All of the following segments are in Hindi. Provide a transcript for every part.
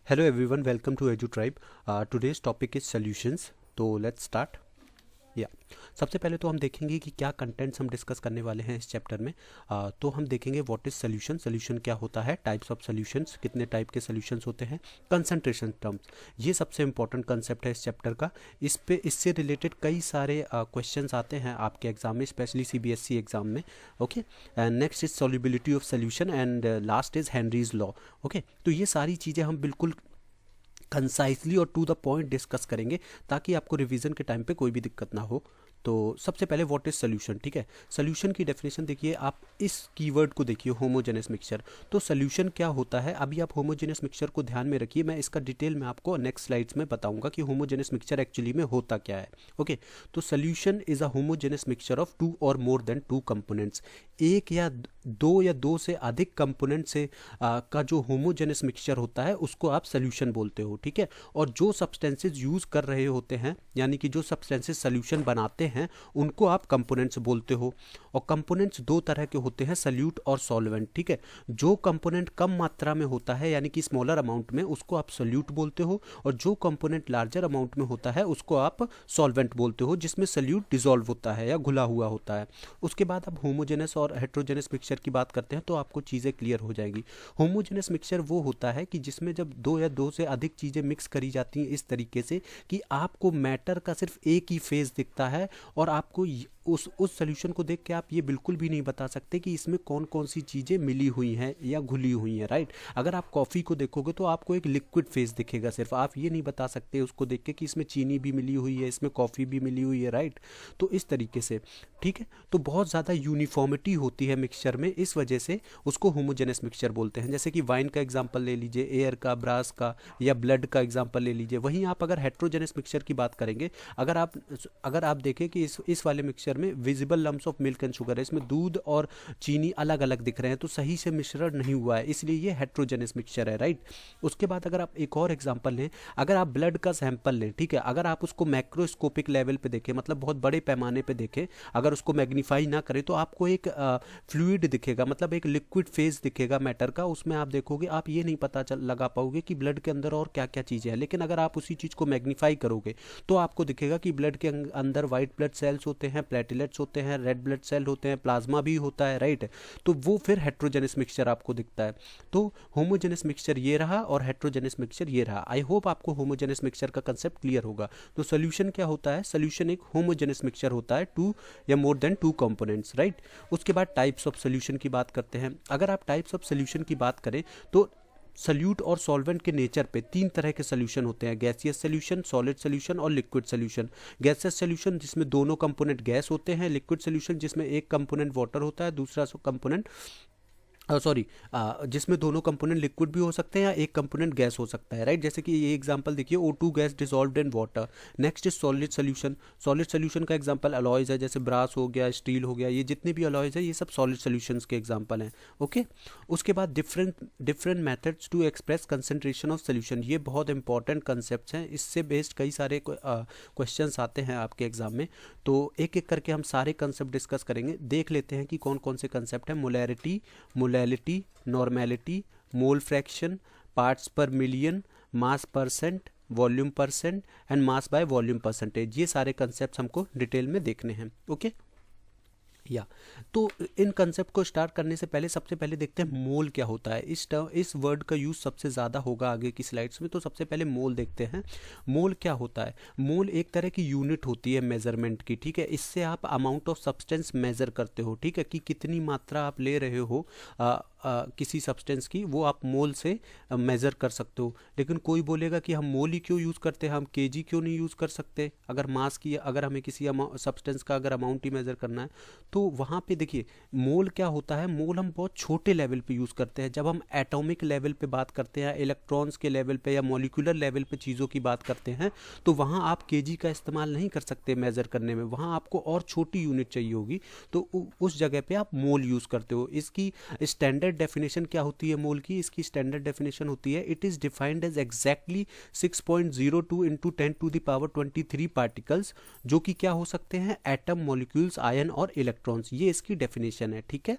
Hello everyone, welcome to EduTribe. Today's topic is solutions. तो let's start. सबसे पहले तो हम देखेंगे कि क्या कंटेंट्स हम डिस्कस करने वाले हैं इस चैप्टर में। तो हम देखेंगे व्हाट इज सोल्यूशन, सोल्यूशन क्या होता है, टाइप्स ऑफ सोल्यूशंस, कितने टाइप के सोल्यूशंस होते हैं, कंसंट्रेशन टर्म्स, ये सबसे इंपॉर्टेंट कंसेप्ट है इस चैप्टर का। इससे रिलेटेड कई सारे क्वेश्चंस आते हैं आपके एग्जाम में, स्पेशली सीबीएसई एग्जाम में। Okay, and next is solubility of solution and last is Henry's law. Okay, तो ये सारी चीज़ें हम बिल्कुल कंसाइसली और टू द पॉइंट डिस्कस करेंगे ताकि आपको रिवीजन के टाइम पे कोई भी दिक्कत ना हो। तो सबसे पहले व्हाट इज सोल्यूशन, ठीक है। सोल्यूशन की डेफिनेशन देखिए, आप इस कीवर्ड को देखिए, होमोजेनस मिक्सचर। तो सोल्यूशन क्या होता है, अभी आप होमोजेनस मिक्सचर को ध्यान में रखिए, मैं इसका डिटेल में आपको नेक्स्ट स्लाइड्स में बताऊंगा कि होमोजेनस मिक्सचर एक्चुअली में होता क्या है। ओके, तो solution is a homogeneous mixture of two और मोर देन टू कंपोनेंट्स। एक या दो से अधिक कंपोनेंट से का जो होमोजेनस मिक्सचर होता है उसको आप सोल्यूशन बोलते हो, ठीक है। और जो सब्सटेंसेस यूज कर रहे होते हैं, यानी कि जो सब्सटेंसेस सोल्यूशन बनाते हैं, उनको आप कंपोनेंट्स बोलते हो। और कंपोनेंट्स दो तरह के होते हैं, सल्यूट और सॉल्वेंट, ठीक है। जो कंपोनेंट कम मात्रा में होता है यानी कि स्मॉलर अमाउंट में, उसको आप सल्यूट बोलते हो, और जो कंपोनेंट लार्जर अमाउंट में होता है उसको आप सॉल्वेंट बोलते हो, जिसमें सल्यूट डिसॉल्व होता है या घुला हुआ होता है। उसके बाद अब होमोजेनस और हेट्रोजेनस मिक्सचर की बात करते हैं तो आपको चीज़ें क्लियर हो जाएगी। होमोजेनस मिक्सचर वो होता है कि जिसमें जब दो से अधिक चीज़ें मिक्स करी जाती हैं इस तरीके से कि आपको मैटर का सिर्फ एक ही फेज दिखता है, और आपको उस सोल्यूशन को देख के आप ये बिल्कुल भी नहीं बता सकते कि इसमें कौन कौन सी चीज़ें मिली हुई हैं या घुली हुई हैं, राइट। अगर आप कॉफ़ी को देखोगे तो आपको एक लिक्विड फेस दिखेगा, सिर्फ आप ये नहीं बता सकते उसको देख के कि इसमें चीनी भी मिली हुई है, इसमें कॉफ़ी भी मिली हुई है, राइट। तो इस तरीके से, ठीक है। तो बहुत ज़्यादा यूनिफॉर्मिटी होती है मिक्सचर में, इस वजह से उसको होमोजेनस मिक्सचर बोलते हैं। जैसे कि वाइन का एग्जाम्पल ले लीजिए, एयर का, ब्रास का, या ब्लड का एग्जाम्पल ले लीजिए। वहीं आप अगर हेट्रोजेनस मिक्सचर की बात करेंगे, अगर आप देखें कि इस वाले मिक्सचर में visible lumps of milk and sugar है, इसमें दूध और चीनी अलग अलग दिख रहे हैं, तो सही से मिश्रण नहीं हुआ है, इसलिए ये हेट्रोजेनस मिक्सचर है, राइट। उसके बाद अगर आप एक और एग्जांपल लें, अगर आप ब्लड का सैंपल लें, ठीक है, अगर आप उसको मैक्रोस्कोपिक लेवल पे देखें, मतलब बहुत बड़े पैमाने पे देखें, अगर उसको मैग्नीफाई ना करें, तो आपको एक फ्लूइड दिखेगा, मतलब एक लिक्विड फेज दिखेगा मैटर का। उसमें आप देखोगे, आप ये नहीं पता लगा पाओगे कि ब्लड के अंदर और क्या क्या चीज़ें हैं। लेकिन अगर आप उसी चीज़ को मैग्नीफाई करोगे तो आपको दिखेगा कि ब्लड के अंदर वाइट ब्लड सेल्स होते हैं, प्लेटलेट्स होते हैं, रेड ब्लड सेल होते हैं, प्लाज्मा भी होता है, राइट। तो वो फिर हेट्रोजेनस मिक्सचर आपको दिखता है। तो होमोजेनस मिक्सचर ये रहा और हेट्रोजेनस मिक्सचर ये रहा। आई होप आपको होमोजेनस मिक्सचर का कंसेप्ट क्लियर होगा। तो सोल्यूशन क्या होता है, सोल्यूशन एक होमोजेनस मिक्सचर होता है, टू या more than two components, right. उसके बाद टाइप्स ऑफ सोल्यूशन की बात करते हैं। अगर आप टाइप्स ऑफ सोल्यूशन की बात करें तो सल्यूट और सॉल्वेंट के नेचर पे तीन तरह के सोल्यूशन होते हैं, गैसियस सोल्यूशन, सॉलिड सोल्यूशन और लिक्विड सोल्यूशन। गैसियस सोल्यूशन जिसमें दोनों कंपोनेंट गैस होते हैं, लिक्विड सोल्यूशन जिसमें एक कंपोनेंट वाटर होता है, दूसरा कंपोनेंट जिसमें दोनों कंपोनेंट लिक्विड भी हो सकते हैं या एक कंपोनेंट गैस हो सकता है, राइट। जैसे कि ये एग्जांपल देखिए, O2 gas dissolved in water. Next is solid solution. Solid solution का एग्जांपल अलॉयज है, जैसे ब्रास हो गया, स्टील हो गया, ये जितने भी अलॉयज है ये सब सॉलिड सोल्यूशंस के एग्जांपल हैं। ओके, उसके बाद different methods to express concentration of solution. ये बहुत इंपॉर्टेंट कंसेप्ट हैं, इससे बेस्ड कई सारे क्वेश्चंस आते हैं आपके एग्जाम में। तो एक एक करके हम सारे कंसेप्ट डिस्कस करेंगे, देख लेते हैं कि कौन कौन से कंसेप्ट हैं। Molarity, molality, normality, mole fraction, parts per million, mass percent, volume percent and mass by volume percentage, ये सारे कंसेप्ट हमको डिटेल में देखने हैं। ओके, तो इन कंसेप्ट को स्टार्ट करने से पहले सबसे पहले देखते हैं मोल क्या होता है। इस वर्ड का यूज़ सबसे ज़्यादा होगा आगे की स्लाइड्स में, तो सबसे पहले मोल देखते हैं। मोल क्या होता है, मोल एक तरह की यूनिट होती है मेजरमेंट की, ठीक है। इससे आप अमाउंट ऑफ सब्सटेंस मेजर करते हो, ठीक है, कि कितनी मात्रा आप ले रहे हो किसी सब्सटेंस की, वो आप मोल से मेज़र कर सकते हो। लेकिन कोई बोलेगा कि हम मोल ही क्यों यूज़ करते हैं, हम केजी क्यों नहीं यूज़ कर सकते, अगर मास की, अगर हमें किसी सब्सटेंस का अगर अमाउंट ही मेज़र करना है। तो वहाँ पे देखिए मोल क्या होता है, मोल हम बहुत छोटे लेवल पे यूज़ करते हैं। जब हम एटॉमिक लेवल पे बात करते हैं, इलेक्ट्रॉन्स के लेवल पे या मॉलिक्यूलर लेवल पे चीज़ों की बात करते हैं, तो वहाँ आप केजी का इस्तेमाल नहीं कर सकते मेज़र करने में, वहाँ आपको और छोटी यूनिट चाहिए होगी, तो उस जगह पे आप मोल यूज़ करते हो। इसकी स्टैंडर्ड डेफिनेशन क्या होती है मोल की, इसकी स्टैंडर्ड डेफिनेशन होती है, it is defined as exactly 6.02 into 10⁻23 particles, जो कि क्या हो सकते हैं, एटम, मॉलिक्यूल्स, आयन और इलेक्ट्रॉन्स। ये इसकी डेफिनेशन है, ठीक है।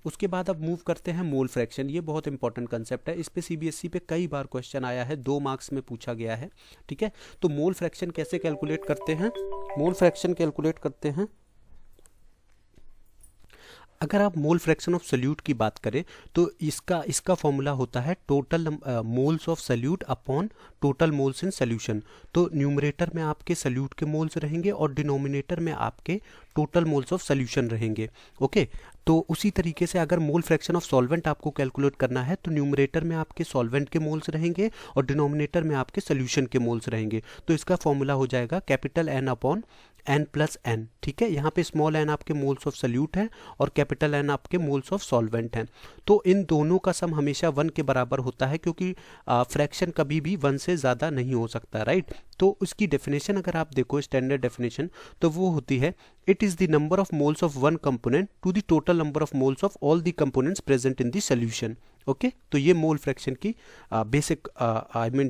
उसके बाद अब मूव करते हैं मोल फ्रैक्शन। ये बहुत इंपॉर्टेंट कंसेप्ट है, इस पे सीबीएसई पे कई बार क्वेश्चन आया है, 2 मार्क्स में पूछा गया है। ठीक है, तो मोल फ्रैक्शन कैसे कैलकुलेट करते हैं? मोल फ्रैक्शन कैलकुलेट करते हैं, अगर आप मोल फ्रैक्शन ऑफ सल्यूट की बात करें तो इसका फॉर्मूला होता है total moles of salute upon total moles in solution. तो न्यूमरेटर में आपके सल्यूट के मोल्स रहेंगे और डिनोमिनेटर में आपके टोटल मोल्स ऑफ सॉल्यूशन रहेंगे। ओके, तो उसी तरीके से अगर मोल फ्रैक्शन ऑफ सॉल्वेंट आपको कैलकुलेट करना है तो न्यूमरेटर में आपके सॉल्वेंट के मोल्स रहेंगे और डिनोमिनेटर में आपके सॉल्यूशन के मोल्स रहेंगे। तो इसका फॉर्मूला हो जाएगा capital N upon n plus n. ठीक है, यहाँ पे स्मॉल एन आपके मोल्स ऑफ सल्यूट हैं और कैपिटल एन आपके मोल्स ऑफ सॉल्वेंट हैं। तो इन दोनों का सम हमेशा 1 के बराबर होता है, क्योंकि फ्रैक्शन कभी भी 1 से ज़्यादा नहीं हो सकता, राइट। तो उसकी डेफिनेशन अगर आप देखो, स्टैंडर्ड डेफिनेशन, तो वो होती है it is the number of moles of one component to the total number of moles of all the components present in the solution. Okay, तो ये मोल फ्रैक्शन की बेसिक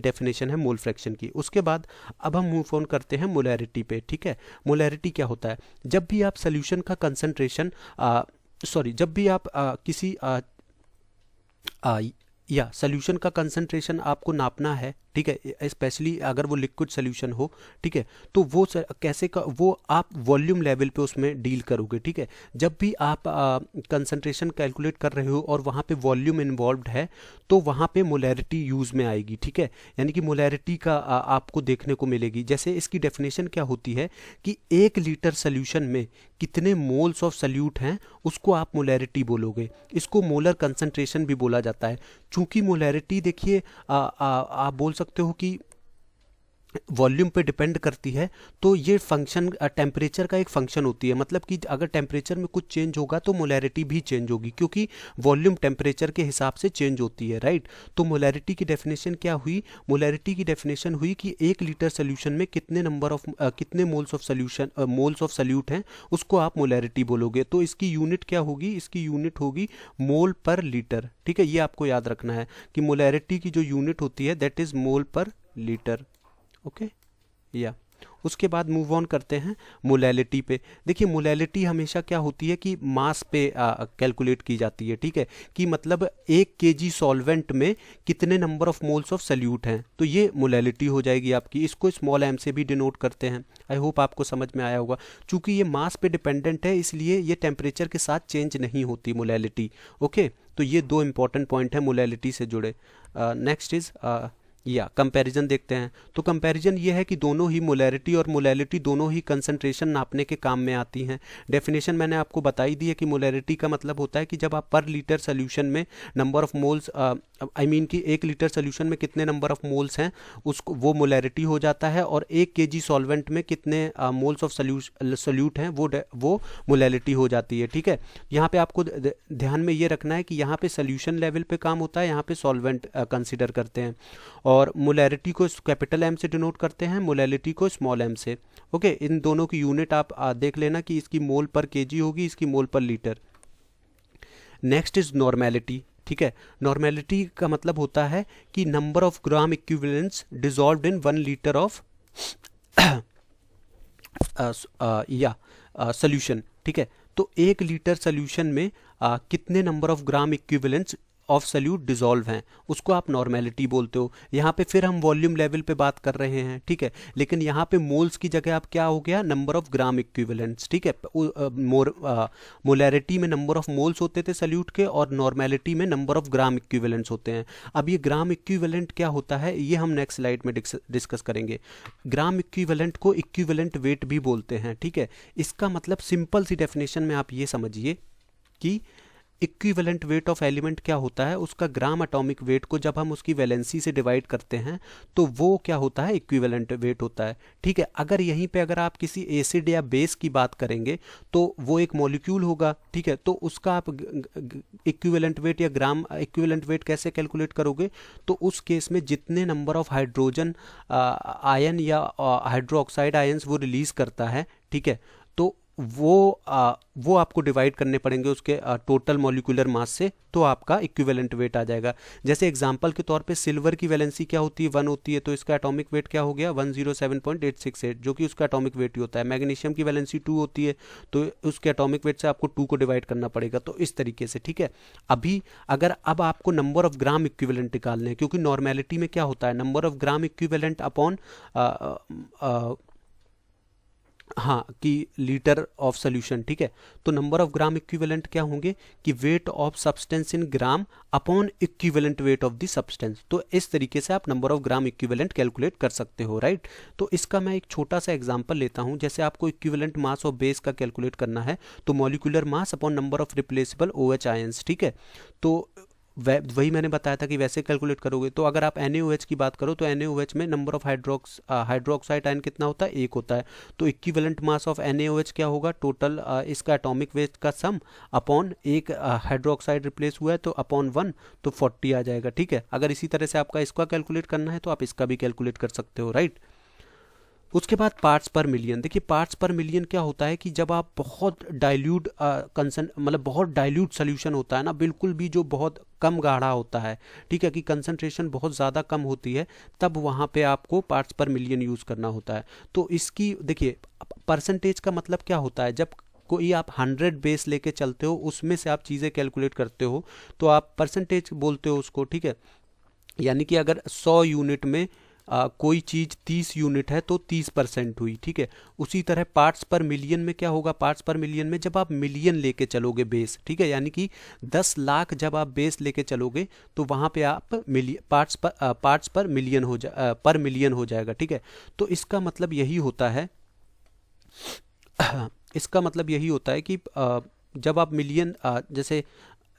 डेफिनेशन है मोल फ्रैक्शन की। उसके बाद अब हम मूव ऑन करते हैं मोलैरिटी पे। ठीक है, मोलैरिटी क्या होता है? जब भी आप सोल्यूशन का कंसंट्रेशन जब भी आप किसी या सोल्यूशन का कंसंट्रेशन आपको नापना है, ठीक है, स्पेशली अगर वो लिक्विड सोल्यूशन हो, ठीक है, तो वो कैसे वो आप वॉल्यूम लेवल पे उसमें डील करोगे। ठीक है, जब भी आप कंसंट्रेशन कैलकुलेट कर रहे हो और वहाँ पे वॉल्यूम इन्वॉल्व्ड है तो वहाँ पे मोलैरिटी यूज़ में आएगी। ठीक है, यानी कि मोलैरिटी का आपको देखने को मिलेगी। जैसे इसकी डेफिनेशन क्या होती है कि 1 लीटर सोल्यूशन में कितने मोल्स ऑफ सल्यूट हैं उसको आप मोलैरिटी बोलोगे। इसको मोलर कंसंट्रेशन भी बोला जाता है। चूंकि मोलैरिटी देखिए आप बोल सकते हो कि वॉल्यूम पे डिपेंड करती है, तो ये फंक्शन टेम्परेचर का एक फंक्शन होती है। मतलब कि अगर टेम्परेचर में कुछ चेंज होगा तो मोलैरिटी भी चेंज होगी, क्योंकि वॉल्यूम टेम्परेचर के हिसाब से चेंज होती है, राइट। तो मोलैरिटी की डेफिनेशन क्या हुई? मोलैरिटी की डेफिनेशन हुई कि 1 लीटर सोल्यूशन में कितने मोल्स ऑफ सल्यूट हैं उसको आप मोलैरिटी बोलोगे। तो इसकी यूनिट क्या होगी? इसकी यूनिट होगी मोल पर लीटर। ठीक है, ये आपको याद रखना है कि मोलैरिटी की जो यूनिट होती है दैट इज मोल पर लीटर। ओके, या उसके बाद मूव ऑन करते हैं मोलैलिटी पे। देखिए, मोलैलिटी हमेशा क्या होती है कि मास पे कैलकुलेट की जाती है। ठीक है, कि मतलब 1 kg सॉल्वेंट में कितने number of moles of solute हैं, तो ये मोलैलिटी हो जाएगी आपकी। इसको स्मॉल एम से भी डिनोट करते हैं। आई होप आपको समझ में आया होगा। चूंकि ये मास पे डिपेंडेंट है इसलिए ये टेम्परेचर के साथ चेंज नहीं होती मोलैलिटी। ओके, तो ये 2 इंपॉर्टेंट पॉइंट है मोलैलिटी से जुड़े। नेक्स्ट इज या कंपैरिजन देखते हैं। तो कंपैरिजन ये है कि दोनों ही मोलैरिटी और मोलैलिटी दोनों ही कंसंट्रेशन नापने के काम में आती हैं। डेफिनेशन मैंने आपको बताई दी है कि मोलैरिटी का मतलब होता है कि जब आप पर लीटर सोल्यूशन में नंबर ऑफ मोल्स कि 1 लीटर सोल्यूशन में कितने नंबर ऑफ मोल्स हैं उसको वो मोलैरिटी हो जाता है, और 1 kg सॉल्वेंट में कितने मोल्स ऑफ सल्यूट हैं वो मोलैलिटी हो जाती है। ठीक है, यहाँ पे आपको ध्यान में ये रखना है कि यहाँ पे सोल्यूशन लेवल पे काम होता है, यहाँ पे सॉल्वेंट कंसिडर करते हैं, और मोलैरिटी को कैपिटल एम से डिनोट करते हैं, मोलैलिटी को स्मॉल एम से। ओके, इन दोनों की यूनिट आप देख लेना कि इसकी मोल पर केजी होगी, इसकी मोल पर लीटर। Next is normality. ठीक है, नॉर्मेलिटी का मतलब होता है कि number of gram equivalents dissolved in 1 litre of solution. ठीक है, तो 1 लीटर सोल्यूशन में कितने number of gram equivalents of solute dissolve हैं उसको आप नॉर्मेलिटी बोलते हो। यहाँ पे फिर हम वॉल्यूम लेवल पे बात कर रहे हैं। ठीक है, लेकिन यहाँ पे मोल्स की जगह आप क्या हो गया, नंबर ऑफ ग्राम इक्विवेलेंट्स। ठीक है, मोलैरिटी में नंबर ऑफ मोल्स होते थे सल्यूट के और नॉर्मेलिटी में नंबर ऑफ ग्राम इक्विवेलेंट्स होते हैं। अब ये ग्राम इक्विवेलेंट क्या होता है ये हम नेक्स्ट स्लाइड में डिस्कस करेंगे। ग्राम इक्विवेलेंट को इक्विवेलेंट वेट भी बोलते हैं। ठीक है, इसका मतलब सिंपल सी डेफिनेशन में आप ये समझिए कि इक्विवेलेंट वेट ऑफ एलिमेंट क्या होता है, उसका ग्राम एटॉमिक वेट को जब हम उसकी वैलेंसी से डिवाइड करते हैं तो वो क्या होता है, इक्विवेलेंट वेट होता है। ठीक है, अगर आप किसी एसिड या बेस की बात करेंगे तो वो एक मॉलिक्यूल होगा। ठीक है, तो उसका आप इक्विवेलेंट वेट या ग्राम इक्विवेलेंट वेट कैसे कैलकुलेट करोगे, तो उस केस में जितने नंबर ऑफ हाइड्रोजन आयन या हाइड्रोक्साइड आयंस वो रिलीज करता है, ठीक है, तो वो आपको डिवाइड करने पड़ेंगे उसके टोटल मॉलिक्यूलर मास से, तो आपका इक्विवेलेंट वेट आ जाएगा। जैसे एग्जांपल के तौर पे सिल्वर की वैलेंसी क्या होती है, 1 होती है, तो इसका एटॉमिक वेट क्या हो गया 107.868, जो कि उसका एटॉमिक वेट ही होता है। मैग्नीशियम की वैलेंसी 2 होती है, तो उसके एटॉमिक वेट से आपको 2 को डिवाइड करना पड़ेगा। तो इस तरीके से, ठीक है। अब आपको नंबर ऑफ ग्राम इक्विवेलेंट निकालने हैं, क्योंकि नॉर्मेलिटी में क्या होता है, number of gram equivalent upon हाँ कि लीटर ऑफ सोल्यूशन, ठीक है। तो नंबर ऑफ ग्राम इक्विवेलेंट क्या होंगे कि weight of substance in gram upon equivalent weight of the substance. तो इस तरीके से आप number of gram equivalent calculate कर सकते हो, राइट। तो इसका मैं एक छोटा सा एग्जांपल लेता हूं। जैसे आपको इक्विवेलेंट मास ऑफ बेस का कैलकुलेट करना है, तो molecular mass upon number of replaceable OH ions, ठीक है। तो वही मैंने बताया था कि वैसे कैलकुलेट करोगे। तो अगर आप NaOH की बात करो, तो NaOH में नंबर ऑफ हाइड्रोक्साइड आयन कितना होता है, 1 होता है। तो इक्विवेलेंट मास ऑफ NaOH क्या होगा, टोटल इसका एटॉमिक वेट का सम अपॉन एक हाइड्रोक्साइड रिप्लेस हुआ है तो अपॉन 1, तो 40 आ जाएगा, ठीक है। अगर इसी तरह से आपका इसका कैलकुलेट करना है तो आप इसका भी कैलकुलेट कर सकते हो, राइट। उसके बाद पार्ट्स पर मिलियन। देखिए पार्ट्स पर मिलियन क्या होता है कि जब आप बहुत डाइल्यूट मतलब बहुत डाइल्यूट सोल्यूशन होता है ना, बिल्कुल भी जो बहुत कम गाढ़ा होता है, ठीक है, कि कंसंट्रेशन बहुत ज़्यादा कम होती है, तब वहाँ पे आपको पार्ट्स पर मिलियन यूज़ करना होता है। तो इसकी देखिए परसेंटेज का मतलब क्या होता है, जब कोई आप 100 बेस लेके चलते हो, उसमें से आप चीज़ें कैलकुलेट करते हो, तो आप परसेंटेज बोलते हो उसको, ठीक है। यानी कि अगर 100 यूनिट में कोई चीज़ 30 यूनिट है तो 30% हुई, ठीक है। उसी तरह पार्ट्स पर मिलियन में क्या होगा, पार्ट्स पर मिलियन में जब आप मिलियन लेके चलोगे बेस, ठीक है, यानी कि 10 लाख जब आप बेस लेके चलोगे, तो वहाँ पे आप पार्ट्स पर मिलियन हो जाएगा, ठीक है। तो इसका मतलब यही होता है इसका मतलब यही होता है कि जब आप मिलियन जैसे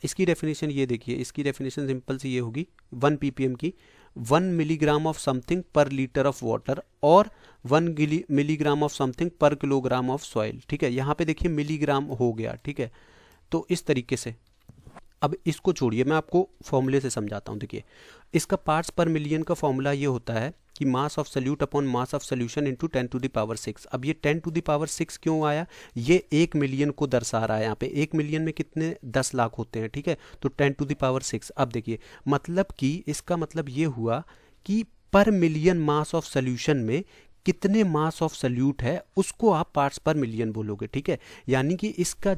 इसकी डेफिनेशन ये देखिए, इसकी डेफिनेशन सिंपल सी ये होगी 1 ppm की, 1 मिलीग्राम ऑफ समथिंग पर लीटर ऑफ वाटर और 1 मिलीग्राम ऑफ समथिंग पर किलोग्राम ऑफ सॉइल, ठीक है। यहाँ पे देखिए मिलीग्राम हो गया, ठीक है। तो इस तरीके से अब इसको छोड़िए, मैं आपको फॉर्मूले से समझाता हूँ। देखिए इसका पार्ट्स पर मिलियन का फॉर्मूला ये होता है कि mass of solute upon mass of solution into 10⁶। अब ये 10⁶ क्यों आया, ये 1 मिलियन को दर्शा रहा है। यहाँ पे 1 मिलियन में कितने 10 लाख होते हैं, ठीक है। तो 10⁶। अब देखिए मतलब कि इसका मतलब ये हुआ कि पर मिलियन मास ऑफ सोल्यूशन में कितने मास ऑफ सल्यूट है, उसको आप पार्ट्स पर मिलियन बोलोगे, ठीक है। यानी कि इसका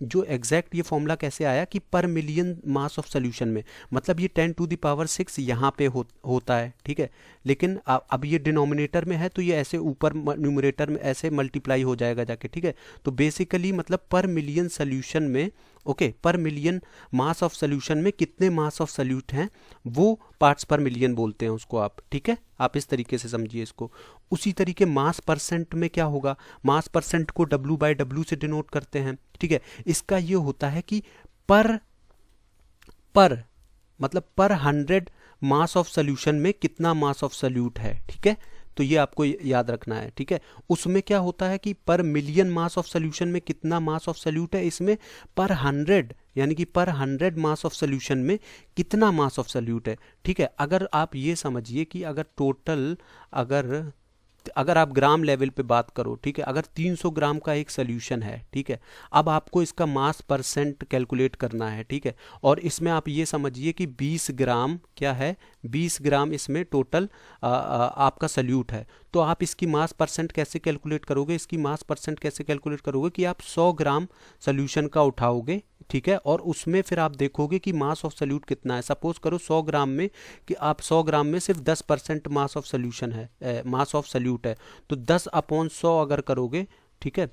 जो एग्जैक्ट ये फॉर्मूला कैसे आया कि पर मिलियन मास ऑफ सोल्यूशन में, मतलब ये 10⁶ यहाँ पे होता है, ठीक है। लेकिन अब ये डिनोमिनेटर में है, तो ये ऐसे ऊपर न्यूमरेटर में ऐसे मल्टीप्लाई हो जाएगा जाके, ठीक है। तो बेसिकली मतलब पर मिलियन सोल्यूशन में, ओके, पर मिलियन मास ऑफ सोल्यूशन में कितने मास ऑफ सल्यूट हैं, वो पार्ट्स पर मिलियन बोलते हैं उसको आप, ठीक है। आप इस तरीके से समझिए इसको। उसी तरीके मास परसेंट में क्या होगा, मास परसेंट को W/W से डिनोट करते हैं, ठीक है। इसका ये होता है कि पर मतलब पर 100 मास ऑफ सोल्यूशन में कितना मास ऑफ सल्यूट है, ठीक है। तो ये आपको याद रखना है, ठीक है। उसमें क्या होता है कि पर मिलियन मास ऑफ सोल्यूशन में कितना मास ऑफ सल्यूट है, इसमें पर 100 यानी कि पर 100 मास ऑफ सोल्यूशन में कितना मास ऑफ सल्यूट है, ठीक है। अगर आप ये समझिए कि अगर टोटल अगर आप ग्राम लेवल पे बात करो, ठीक है, अगर 300 ग्राम का एक सोल्यूशन है, ठीक है, अब आपको इसका मास परसेंट कैलकुलेट करना है, ठीक है। और इसमें आप ये समझिए कि 20 ग्राम क्या है, 20 ग्राम इसमें टोटल आपका सल्यूट है। तो आप इसकी मास परसेंट कैसे कैलकुलेट करोगे, इसकी मास परसेंट कैसे कैलकुलेट करोगे कि आप 100 ग्राम सोल्यूशन का उठाओगे, ठीक है, और उसमें फिर आप देखोगे कि मास ऑफ सल्यूट कितना है। सपोज करो 100 ग्राम में कि आप 100 ग्राम में सिर्फ 10% मास ऑफ सोल्यूशन है, मास ऑफ सल्यूट है, तो 10/100 अगर करोगे, ठीक है,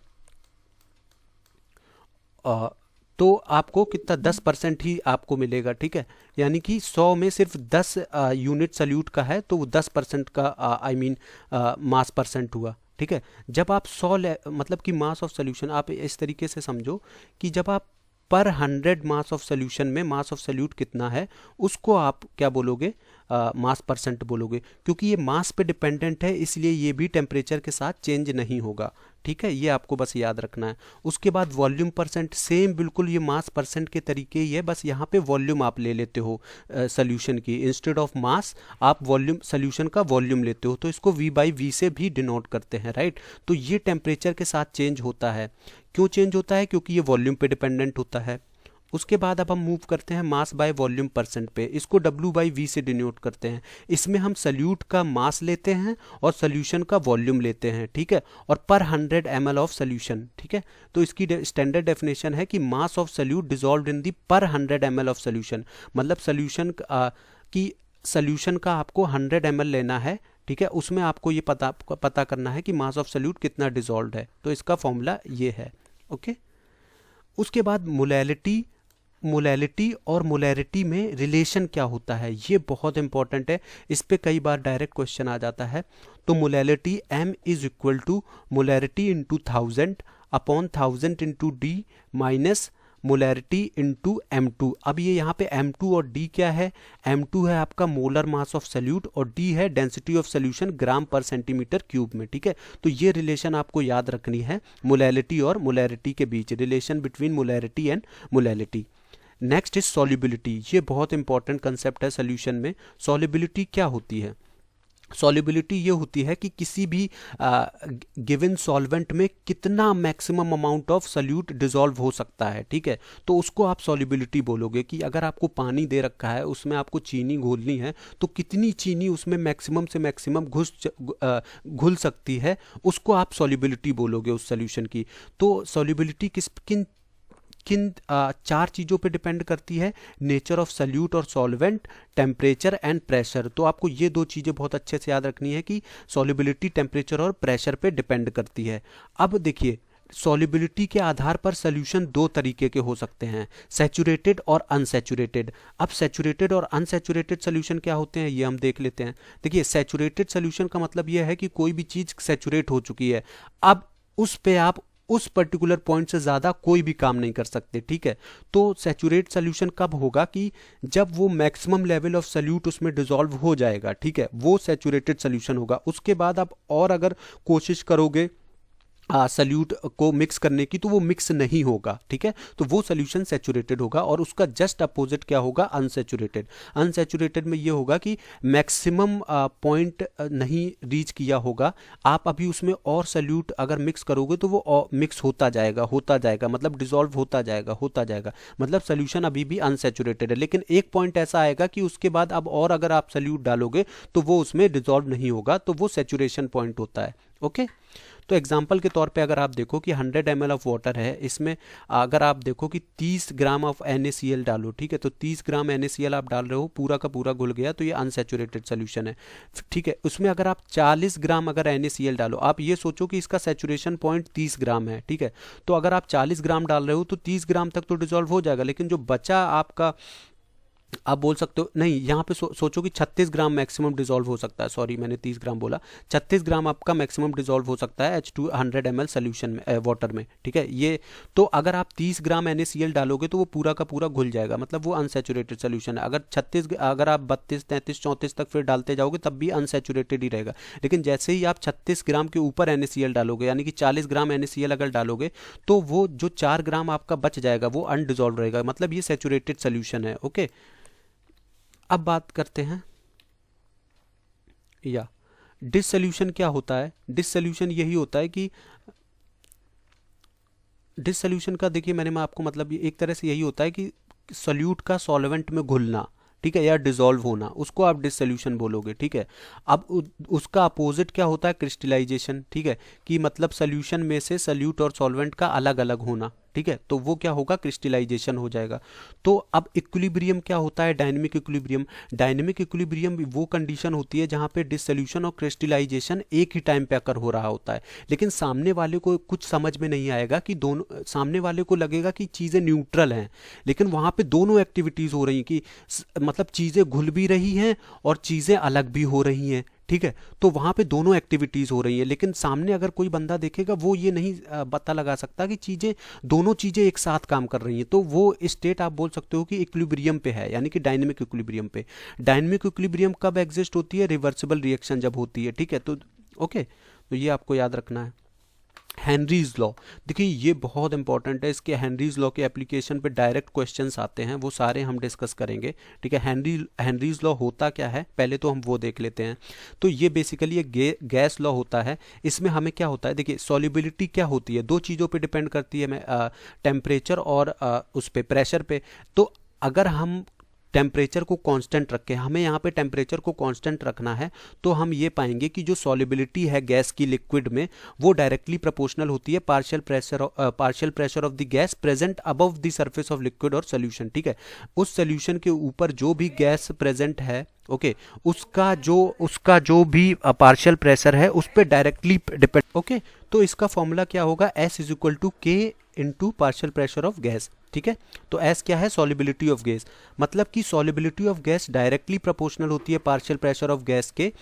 तो आपको कितना 10% ही आपको मिलेगा, ठीक है। यानी कि 100 में सिर्फ 10 यूनिट सल्यूट का है, तो वो 10% का मास परसेंट हुआ, ठीक है। जब आप 100 मतलब कि मास ऑफ सोल्यूशन, आप इस तरीके से समझो कि जब आप पर 100 मास ऑफ सोल्यूशन में मास ऑफ सोल्यूट कितना है उसको आप क्या बोलोगे, मास परसेंट बोलोगे, क्योंकि ये मास पे डिपेंडेंट है इसलिए ये भी टेम्परेचर के साथ चेंज नहीं होगा। ठीक है, ये आपको बस याद रखना है। उसके बाद वॉल्यूम परसेंट, सेम बिल्कुल ये मास परसेंट के तरीके ही है, बस यहाँ पे वॉल्यूम आप ले लेते हो सोल्यूशन की, इंस्टेड ऑफ मास आप वॉल्यूम, सोल्यूशन का वॉल्यूम लेते हो, तो इसको V/V से भी डिनोट करते हैं, राइट। तो ये टेम्परेचर के साथ चेंज होता है। क्यों चेंज होता है? क्योंकि ये वॉल्यूम पे डिपेंडेंट होता है। उसके बाद अब हम मूव करते हैं मास बाय वॉल्यूम परसेंट पे, इसको W/V से डिनोट करते हैं। इसमें हम सल्यूट का मास लेते हैं और सोल्यूशन का वॉल्यूम लेते हैं, ठीक है, और पर 100 ml ऑफ सोल्यूशन, ठीक है। तो इसकी स्टैंडर्ड डेफिनेशन है कि मास ऑफ सोल्यूट डिजॉल्व्ड इन दी पर 100 ml ऑफ सोल्यूशन, मतलब सोल्यूशन का आपको 100 ml लेना है, ठीक है, उसमें आपको ये पता करना है कि मास ऑफ सोल्यूट कितना डिजॉल्व्ड है, तो इसका फॉर्मूला ये है, ओके। उसके बाद मोलैलिटी और मोलैरिटी में रिलेशन क्या होता है, ये बहुत इंपॉर्टेंट है, इस पे कई बार डायरेक्ट क्वेश्चन आ जाता है। तो molality M is equal to molarity into 1000 upon 1000 into D minus molarity into M2। अब ये यहाँ पे M2 और D क्या है? M2 है आपका मोलर मास ऑफ सोल्यूट और D है डेंसिटी ऑफ सोल्यूशन ग्राम पर सेंटीमीटर क्यूब में, ठीक है। तो ये रिलेशन आपको याद रखनी है मोलैलिटी और मोलैरिटी के बीच, relation between molarity and molality. Next is solubility, ये बहुत इंपॉर्टेंट कंसेप्ट है सोल्यूशन में। सॉल्युबिलिटी क्या होती है? सॉल्युबिलिटी ये होती है कि किसी भी गिवन सॉल्वेंट में कितना maximum amount of solute dissolve हो सकता है, ठीक है, तो उसको आप सॉल्युबिलिटी बोलोगे। कि अगर आपको पानी दे रखा है, उसमें आपको चीनी घोलनी है, तो कितनी चीनी उसमें मैक्सिमम से मैक्सिमम घुल सकती है, उसको आप सॉल्युबिलिटी बोलोगे उस सोल्यूशन की। तो सॉल्युबिलिटी किन 4 चीज़ों पे डिपेंड करती है? नेचर ऑफ सल्यूट और सॉल्वेंट, टेम्परेचर एंड प्रेशर। तो आपको ये 2 चीज़ें बहुत अच्छे से याद रखनी है कि सॉल्युबिलिटी टेम्परेचर और प्रेशर पे डिपेंड करती है। अब देखिए, सॉल्युबिलिटी के आधार पर सोल्यूशन 2 तरीके के हो सकते हैं, सैचुरेटेड और अनसैचुरेटेड। अब सैचुरेटेड और अनसैचुरेटेड सोल्यूशन क्या होते हैं ये हम देख लेते हैं। देखिए, सैचुरेटेड सोल्यूशन का मतलब यह है कि कोई भी चीज़ सैचुरेट हो चुकी है, अब उस पे आप उस पर्टिकुलर पॉइंट से ज़्यादा कोई भी काम नहीं कर सकते, ठीक है। तो सैचुरेट सोल्यूशन कब होगा? कि जब वो मैक्सिमम लेवल ऑफ सोल्यूट उसमें डिसॉल्व हो जाएगा, ठीक है, वो सैचुरेटेड सोल्यूशन होगा। उसके बाद आप और अगर कोशिश करोगे सल्यूट को मिक्स करने की, तो वो मिक्स नहीं होगा, ठीक है, तो वो सोल्यूशन सैचुरेटेड होगा। और उसका जस्ट अपोजिट क्या होगा? अनसैचुरेटेड। अनसैचुरेटेड में ये होगा कि मैक्सिमम पॉइंट नहीं रीच किया होगा, आप अभी उसमें और सल्यूट अगर मिक्स करोगे तो वो मिक्स होता जाएगा, मतलब डिसॉल्व होता जाएगा, मतलब सोल्यूशन अभी भी अनसैचुरेटेड है। लेकिन एक पॉइंट ऐसा आएगा कि उसके बाद अब और अगर आप सल्यूट डालोगे तो वो उसमें डिसॉल्व नहीं होगा, तो वो सैचुरेशन पॉइंट होता है, ओके। तो एग्जाम्पल के तौर पे अगर आप देखो कि 100 ml ऑफ वाटर है, इसमें अगर आप देखो कि 30 ग्राम ऑफ NaCl डालो, ठीक है, तो 30 ग्राम NaCl आप डाल रहे हो, पूरा का पूरा घुल गया, तो ये अनसैचुरेटेड सोल्यूशन है, ठीक है। उसमें अगर आप 40 ग्राम अगर NaCl डालो, आप ये सोचो कि इसका सैचुरेशन पॉइंट 30 ग्राम है, ठीक है, तो अगर आप 40 ग्राम डाल रहे हो तो 30 ग्राम तक तो डिसॉल्व हो जाएगा, लेकिन जो बचा आपका, आप बोल सकते हो नहीं, यहाँ पे सोचो कि 36 ग्राम मैक्सिमम डिसॉल्व हो सकता है, सॉरी मैंने 30 ग्राम बोला, 36 ग्राम आपका मैक्सिमम डिसॉल्व हो सकता है H2 100 ml सोल्यूशन में, वाटर में, ठीक है। ये तो अगर आप 30 ग्राम NaCl डालोगे तो वो पूरा का पूरा घुल जाएगा, मतलब वो अनसैचुरेटेड सोल्यूशन है। अगर आप 32, 33, 34 तक फिर डालते जाओगे तब भी अनसैचुरेटेड ही रहेगा। लेकिन जैसे ही आप 36 ग्राम के ऊपर NaCl डालोगे, यानी कि 40 ग्राम NaCl अगर डालोगे, तो वो जो 4 ग्राम आपका बच जाएगा वो अनडिसॉल्व रहेगा, मतलब ये सैचुरेटेड सोल्यूशन है, ओके। अब बात करते हैं या डिसोल्यूशन क्या होता है। डिसोल्यूशन यही होता है कि डिसोल्यूशन का, देखिए मैं आपको मतलब एक तरह से यही होता है कि सोल्यूट का सॉल्वेंट में घुलना, ठीक है, या डिसॉल्व होना, उसको आप डिसोल्यूशन बोलोगे, ठीक है। अब उसका अपोजिट क्या होता है? क्रिस्टलाइजेशन, ठीक है, कि मतलब सोल्यूशन में से सोल्यूट और सॉल्वेंट का अलग अलग होना, ठीक है, तो वो क्या होगा? क्रिस्टलाइजेशन हो जाएगा। तो अब इक्विलिब्रियम क्या होता है? Dynamic equilibrium. डायनेमिक इक्विलिब्रियम वो कंडीशन होती है जहाँ पे डिसोल्यूशन और क्रिस्टलाइजेशन एक ही टाइम पे अकर हो रहा होता है, लेकिन सामने वाले को कुछ समझ में नहीं आएगा कि दोनों, सामने वाले को लगेगा कि चीज़ें न्यूट्रल हैं, लेकिन वहाँ पे दोनों एक्टिविटीज़ हो रही कि मतलब चीज़ें घुल भी रही हैं और चीज़ें अलग भी हो रही हैं, ठीक है। तो वहाँ पे दोनों एक्टिविटीज़ हो रही हैं, लेकिन सामने अगर कोई बंदा देखेगा वो ये नहीं पता लगा सकता कि दोनों चीज़ें एक साथ काम कर रही हैं। तो वो स्टेट आप बोल सकते हो कि इक्विलिब्रियम पे है, यानी कि डायनेमिक इक्विलिब्रियम पे। डायनेमिक इक्विलिब्रियम कब एग्जिस्ट होती है? रिवर्सिबल रिएक्शन जब होती है, ठीक है। तो ओके, तो ये आपको याद रखना है। हेनरीज लॉ, देखिए ये बहुत इंपॉर्टेंट है। इसके हेनरीज लॉ के एप्लीकेशन पे डायरेक्ट क्वेश्चंस आते हैं, वो सारे हम डिस्कस करेंगे, ठीक है। हेनरीज लॉ होता क्या है पहले तो हम वो देख लेते हैं। तो ये बेसिकली एक गैस लॉ होता है। इसमें हमें क्या होता है, देखिए सॉल्युबिलिटी क्या होती है, दो चीज़ों पे डिपेंड करती है, टेम्परेचर और उस पे प्रेशर पे। तो अगर हम टेम्परेचर को कांस्टेंट रखें, हमें यहाँ पे टेम्परेचर को कांस्टेंट रखना है, तो हम ये पाएंगे कि जो सॉल्युबिलिटी है गैस की लिक्विड में वो डायरेक्टली प्रोपोर्शनल होती है partial pressure of the gas present above the surface of liquid और सोल्यूशन, ठीक है। उस सोल्यूशन के ऊपर जो भी गैस प्रेजेंट है, ओके, उसका जो भी पार्शियल प्रेशर है उस पर डायरेक्टली डिपेंड, ओके। तो इसका फॉर्मूला क्या होगा? S is equal to K into partial pressure of gas, ठीक है। तो S क्या है? सॉल्युबिलिटी ऑफ गैस, मतलब कि solubility of gas directly proportional होती है पार्शियल प्रेशर ऑफ गैस के,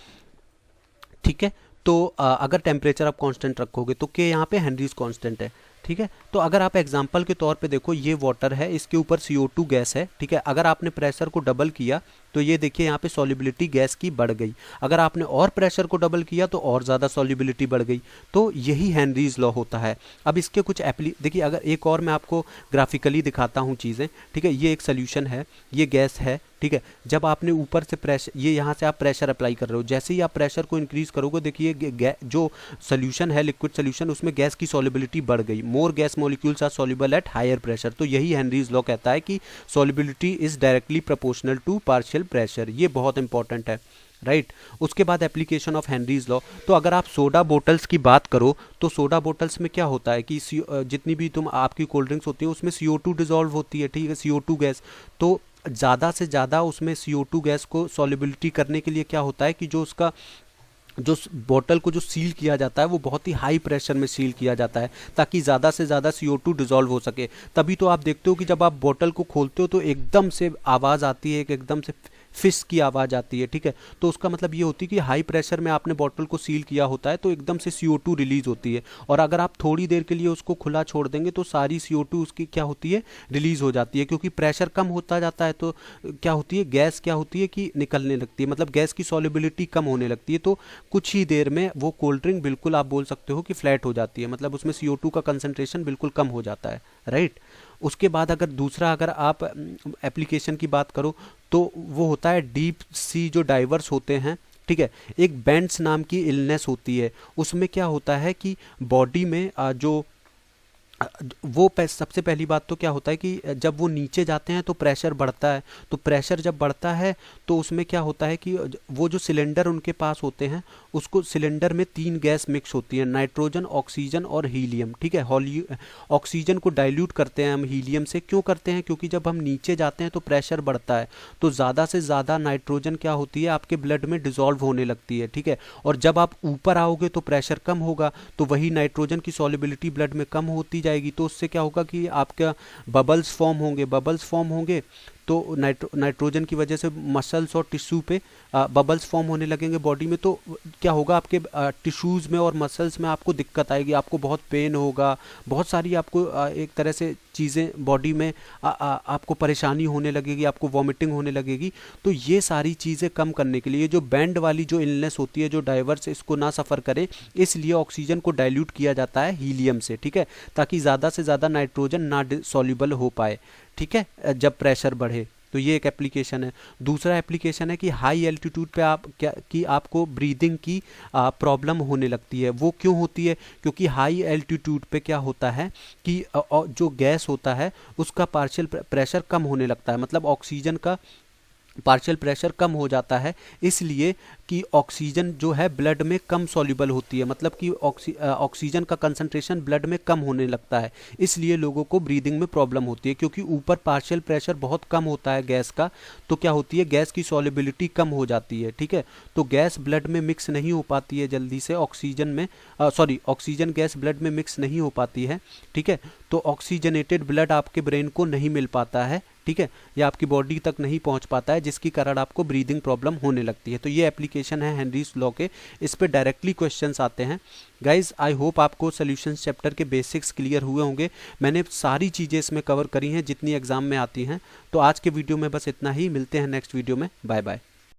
ठीक है। तो अगर टेम्परेचर आप कांस्टेंट रखोगे तो K यहाँ पे हेनरीज कांस्टेंट है, ठीक है। तो अगर आप एग्जांपल के तौर पे देखो, ये वाटर है, इसके ऊपर CO2 गैस है, ठीक है। अगर आपने प्रेशर को डबल किया तो ये देखिए यहाँ पे सॉल्युबिलिटी गैस की बढ़ गई। अगर आपने और प्रेशर को डबल किया तो और ज़्यादा सॉल्युबिलिटी बढ़ गई। तो यही हेनरीज लॉ होता है। अब इसके कुछ देखिए, अगर एक और मैं आपको ग्राफिकली दिखाता हूँ चीज़ें, ठीक है। ये एक सोल्यूशन है, ये गैस है, ठीक है। जब आपने ऊपर से प्रेशर, ये यहाँ से आप प्रेशर अप्लाई कर रहे हो, जैसे ही आप प्रेशर को इंक्रीज करोगे, देखिए जो सोल्यूशन है, लिक्विड सोल्यूशन, उसमें गैस की सॉल्युबिलिटी बढ़ गई। More gas molecules are soluble at higher pressure. तो यही हेनरीज लॉ कहता है कि solubility is directly proportional to partial pressure. ये बहुत इंपॉर्टेंट है, राइट। उसके बाद एप्लीकेशन ऑफ हेनरीज लॉ। तो अगर आप सोडा बोटल्स की बात करो तो सोडा बोटल्स में क्या होता है कि जितनी भी आपकी कोल्ड ड्रिंक्स होती हैं उसमें CO2 डिजॉल्व होती है, ठीक है, CO2 गैस। तो ज़्यादा से ज़्यादा उसमें CO2 गैस को सॉल्युबिलिटी करने के लिए क्या होता है कि जो बोतल को जो सील किया जाता है वो बहुत ही हाई प्रेशर में सील किया जाता है, ताकि ज़्यादा से ज़्यादा CO2 डिजॉल्व हो सके। तभी तो आप देखते हो कि जब आप बोतल को खोलते हो तो एकदम से आवाज़ आती है, एकदम से फिश की आवाज़ आती है, ठीक है। तो उसका मतलब ये होती है कि हाई प्रेशर में आपने बॉटल को सील किया होता है तो एकदम से CO2 रिलीज होती है। और अगर आप थोड़ी देर के लिए उसको खुला छोड़ देंगे तो सारी CO2 उसकी क्या होती है? रिलीज हो जाती है, क्योंकि प्रेशर कम होता जाता है। तो क्या होती है, गैस क्या होती है कि निकलने लगती है, मतलब गैस की सॉल्युबिलिटी कम होने लगती है। तो कुछ ही देर में वो कोल्ड ड्रिंक बिल्कुल आप बोल सकते हो कि फ्लैट हो जाती है, मतलब उसमें CO2 का कंसंट्रेशन बिल्कुल कम हो जाता है, राइट। उसके बाद अगर आप एप्लीकेशन की बात करो तो वो होता है डीप सी जो डाइवर्स होते हैं, ठीक है। एक बेंट्स नाम की इलनेस होती है, उसमें क्या होता है कि बॉडी में सबसे पहली बात तो क्या होता है कि जब वो नीचे जाते हैं तो प्रेशर बढ़ता है। तो प्रेशर जब बढ़ता है तो उसमें क्या होता है कि वो जो सिलेंडर उनके पास होते हैं, उसको सिलेंडर में 3 गैस मिक्स होती है, नाइट्रोजन, ऑक्सीजन और हीलियम, ठीक है। ऑक्सीजन को डाइल्यूट करते हैं हम हीलियम से। क्यों करते हैं? क्योंकि जब हम नीचे जाते हैं तो प्रेशर बढ़ता है, तो ज़्यादा से ज़्यादा नाइट्रोजन क्या होती है, आपके ब्लड में डिजॉल्व होने लगती है, ठीक है। और जब आप ऊपर आओगे तो प्रेशर कम होगा, तो वही नाइट्रोजन की सॉल्युबिलिटी ब्लड में कम होती जाएगी। तो उससे क्या होगा कि आपका बबल्स फॉर्म होंगे तो नाइट्रोजन की वजह से मसल्स और टिश्यू पे बबल्स फॉर्म होने लगेंगे बॉडी में। तो क्या होगा, आपके टिश्यूज़ में और मसल्स में आपको दिक्कत आएगी, आपको बहुत पेन होगा, बहुत सारी आपको एक तरह से चीज़ें बॉडी में आपको परेशानी होने लगेगी, आपको वॉमिटिंग होने लगेगी। तो ये सारी चीज़ें कम करने के लिए जो बैंड वाली जो इलनेस होती है, जो डाइवर्स इसको ना सफ़र करे, इसलिए ऑक्सीजन को डाइल्यूट किया जाता है हीलियम से, ठीक है, ताकि ज़्यादा से ज़्यादा नाइट्रोजन ना सॉल्युबल हो पाए, ठीक है, जब प्रेशर बढ़े। तो ये एक एप्लीकेशन है। दूसरा एप्लीकेशन है कि हाई एल्टीट्यूड पे आपको ब्रीदिंग की प्रॉब्लम होने लगती है। वो क्यों होती है? क्योंकि हाई एल्टीट्यूड पे क्या होता है कि जो गैस होता है उसका पार्शियल प्रेशर कम होने लगता है, मतलब ऑक्सीजन का पार्शियल प्रेशर कम हो जाता है, इसलिए कि ऑक्सीजन जो है ब्लड में कम सॉल्युबल होती है, मतलब कि ऑक्सीजन का कंसंट्रेशन ब्लड में कम होने लगता है, इसलिए लोगों को ब्रीदिंग में प्रॉब्लम होती है। क्योंकि ऊपर पार्शियल प्रेशर बहुत कम होता है गैस का, तो क्या होती है, गैस की सॉल्युबिलिटी कम हो जाती है, ठीक है। तो गैस ब्लड में मिक्स नहीं हो पाती है जल्दी से, ऑक्सीजन गैस ब्लड में मिक्स नहीं हो पाती है, ठीक है। तो ऑक्सीजनेटेड ब्लड आपके ब्रेन को नहीं मिल पाता है, ठीक है, या आपकी बॉडी तक नहीं पहुंच पाता है, जिसके कारण आपको ब्रीदिंग प्रॉब्लम होने लगती है। तो ये एप्लीकेशन है हेनरीज लॉ के, इस पे डायरेक्टली क्वेश्चंस आते हैं। गाइज आई होप आपको सॉल्यूशंस चैप्टर के बेसिक्स क्लियर हुए होंगे। मैंने सारी चीज़ें इसमें कवर करी हैं जितनी एग्जाम में आती हैं। तो आज के वीडियो में बस इतना ही, मिलते हैं नेक्स्ट वीडियो में, बाय बाय।